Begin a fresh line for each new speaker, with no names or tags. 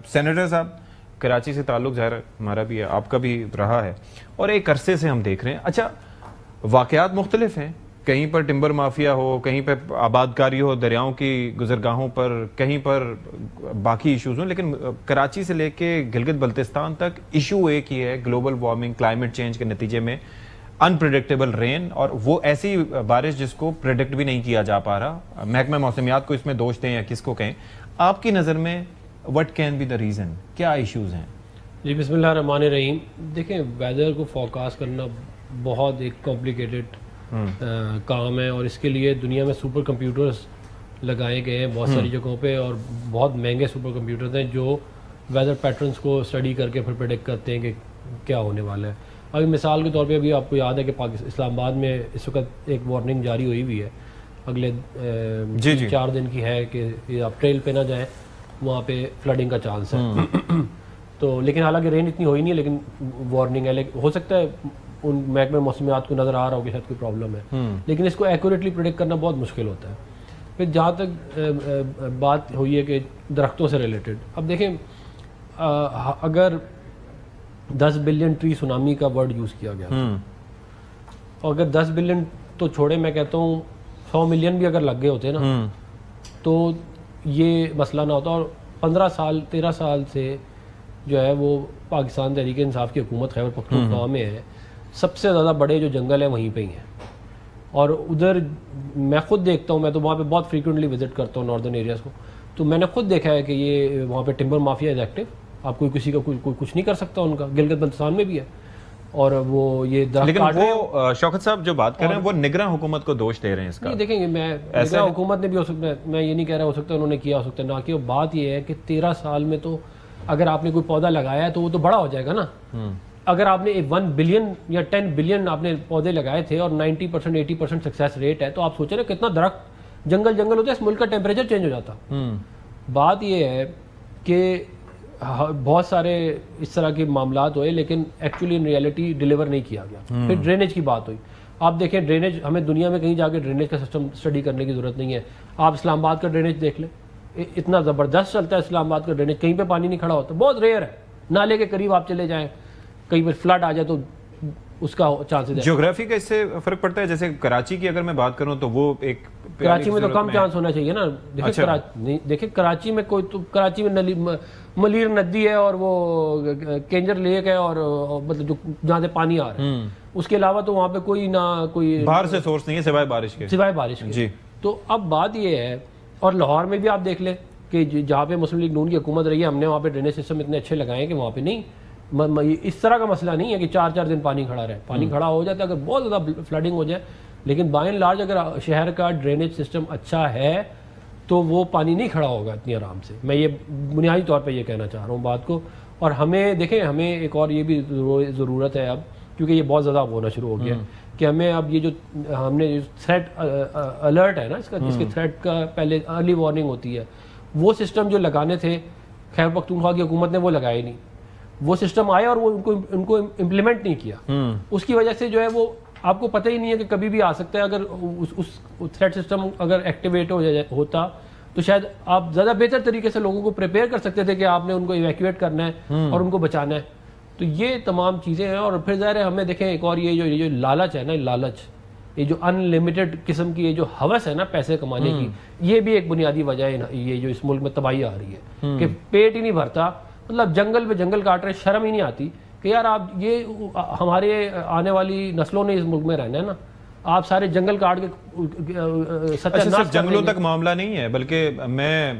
Senator صاحب، کراچی سے تعلق ظاہر ہمارا بھی ہے، آپ کا بھی رہا ہے، اور ایک عرصے سے ہم دیکھ رہے ہیں، اچھا واقعات مختلف ہیں، کہیں پر ٹمبر مافیا ہو، کہیں پہ آباد کاری ہو دریاؤں کی گزرگاہوں پر، کہیں پر باقی ایشوز ہوں، لیکن کراچی سے لے کے گلگت بلتستان تک ایشو ایک ہی ہے، گلوبل وارمنگ، کلائمیٹ چینج کے نتیجے میں انپریڈکٹیبل رین، اور وہ ایسی بارش جس کو پریڈکٹ بھی نہیں کیا جا پا رہا. محکمہ موسمیات کو اس میں دوش دیں یا کس کو کہیں، آپ کی نظر میں what can be the reason, کیا ایشوز ہیں؟
جی بسم اللہ الرحمن الرحیم. دیکھیں ویدر کو فورکاسٹ کرنا بہت ایک کمپلیکیٹڈ کام ہے، اور اس کے لیے دنیا میں سپر کمپیوٹرز لگائے گئے ہیں بہت ساری جگہوں پہ، اور بہت مہنگے سپر کمپیوٹرز ہیں جو ویدر پیٹرنز کو اسٹڈی کر کے پھر پریڈکٹ کرتے ہیں کہ کیا ہونے والا ہے. ابھی مثال کے طور پہ ابھی آپ کو یاد ہے کہ اسلام آباد میں اس وقت ایک وارننگ جاری ہوئی ہوئی ہے، اگلے 4 دن کی ہے کہ آپ ٹریل پہ نہ جائیں، وہاں پہ فلڈنگ کا چانس ہے. تو لیکن حالانکہ رین اتنی ہوئی نہیں ہے، لیکن وارننگ ہے. لیکن ہو سکتا ہے ان محکمہ موسمیات کو نظر آ رہا ہو کہ شاید کوئی پرابلم ہے، لیکن اس کو ایکوریٹلی پریڈکٹ کرنا بہت مشکل ہوتا ہے. پھر جہاں تک بات ہوئی ہے کہ درختوں سے ریلیٹڈ، اب دیکھیں اگر 10 بلین ٹری سونامی کا ورڈ یوز کیا گیا، اور اگر 10 بلین تو چھوڑے، میں کہتا ہوں 100 ملین بھی اگر لگ گئے ہوتے نا تو یہ مسئلہ نہ ہوتا. اور 13 سال سے جو ہے وہ پاکستان تحریک انصاف کی حکومت خیبر پختونخوا میں ہے، سب سے زیادہ بڑے جو جنگل ہیں وہیں پہ ہی ہیں. اور ادھر میں خود دیکھتا ہوں، میں تو وہاں پہ بہت فریکوینٹلی وزٹ کرتا ہوں ناردرن ایریاز کو، تو میں نے خود دیکھا ہے کہ یہ وہاں پہ ٹمبر مافیا از ایکٹیو. آپ کوئی کسی کا کوئی کچھ نہیں کر سکتا ان کا. گلگت بلتستان میں بھی ہے، اور وہ یہ
لیکن وہ شوکت صاحب جو بات کر رہے ہیں وہ نگراں حکومت کو دوش دے رہے ہیں اس کا.
نہیں دیکھیں گے، میں نگراں حکومت نے بھی ہو سکتا ہے، میں یہ نہیں کہہ رہا ہو سکتا ہے انہوں نے کیا ہو سکتا ہے نہ کہ. بات یہ ہے کہ 13 سال میں تو اگر آپ نے کوئی پودا لگایا ہے تو وہ تو بڑا ہو جائے گا نا. اگر آپ نے 1 بلین یا 10 بلین آپ نے پودے لگائے تھے اور 90% 80% سکسیس ریٹ ہے، تو آپ سوچیں نا کتنا درخت جنگل ہوتا ہے، اس ملک کا ٹیمپریچر چینج ہو جاتا. بات یہ ہے کہ بہت سارے اس طرح کے معاملات ہوئے، لیکن ایکچولی ان ریئلٹی ڈیلیور نہیں کیا گیا. پھر ڈرینیج کی بات ہوئی. آپ دیکھیں ڈرینیج، ہمیں دنیا میں کہیں جا کے ڈرینیج کا سسٹم اسٹڈی کرنے کی ضرورت نہیں ہے. آپ اسلام آباد کا ڈرینیج دیکھ لیں، اتنا زبردست چلتا ہے اسلام آباد کا ڈرینیج، کہیں پہ پانی نہیں کھڑا ہوتا، بہت ریئر ہے. نالے کے قریب آپ چلے جائیں، کہیں پہ فلڈ آ جائے تو اس کا چانس ہے.
جغرافی کا اس سے فرق پڑتا ہے. جیسے کراچی کی اگر میں بات کروں تو وہ ایک
کراچی میں تو کم چانس ہونا چاہیے نا. دیکھیں کراچی میں کراچی میں ملیر ندی ہے اور وہ کینجر لیک ہے، اور مطلب جہاں سے پانی آ رہا ہے، اس کے علاوہ تو وہاں پہ کوئی نہ کوئی
باہر سے سورس نہیں ہے سوائے بارش کے.
جی تو اب بات یہ ہے، اور لاہور میں بھی آپ دیکھ لیں کہ جہاں پہ مسلم لیگ نون کی حکومت رہی ہے، ہم نے وہاں پہ ڈرینیج سسٹم اتنے اچھے لگائے ہیں کہ وہاں پہ نہیں اس طرح کا مسئلہ نہیں ہے کہ 4 دن پانی کھڑا رہے. پانی کھڑا ہو جاتا ہے اگر بہت زیادہ فلڈنگ ہو جائے، لیکن بائی اینڈ لارج اگر شہر کا ڈرینیج سسٹم اچھا ہے تو وہ پانی نہیں کھڑا ہوگا اتنی آرام سے. میں یہ بنیادی طور پہ یہ کہنا چاہ رہا ہوں بات کو. اور ہمیں دیکھیں، ہمیں ایک اور یہ بھی ضرورت ہے اب، کیونکہ یہ بہت زیادہ ہونا شروع ہو گیا کہ ہمیں اب یہ جو ہم نے تھریٹ الرٹ ہے نا اس کا، جس کے تھریٹ کا پہلے ارلی وارننگ ہوتی ہے، وہ سسٹم جو لگانے تھے خیبر پختونخوا کی حکومت نے وہ لگائے نہیں. وہ سسٹم آیا اور وہ ان کو امپلیمنٹ نہیں کیا. اس کی وجہ سے جو ہے وہ آپ کو پتہ ہی نہیں ہے کہ کبھی بھی آ سکتا ہے. اگر اس تھریٹ سسٹم اگر ایکٹیویٹ ہوتا تو شاید آپ زیادہ بہتر طریقے سے لوگوں کو پریپیئر کر سکتے تھے کہ آپ نے ان کو ایویکویٹ کرنا ہے اور ان کو بچانا ہے. تو یہ تمام چیزیں ہیں. اور پھر ظاہر ہے ہمیں دیکھیں ایک اور یہ جو لالچ ہے نا، لالچ، یہ جو ان لمیٹڈ قسم کی یہ جو ہوس ہے نا پیسے کمانے کی، یہ بھی ایک بنیادی وجہ ہے یہ جو اس ملک میں تباہی آ رہی ہے کہ پیٹ ہی نہیں بھرتا. مطلب جنگل پہ جنگل کاٹ رہے، شرم ہی نہیں آتی کہ یار آپ یہ ہمارے آنے والی نسلوں نے اس ملک میں رہنا ہے نا، آپ سارے جنگل کاٹ کے
جنگلوں تک معاملہ نہیں ہے، بلکہ میں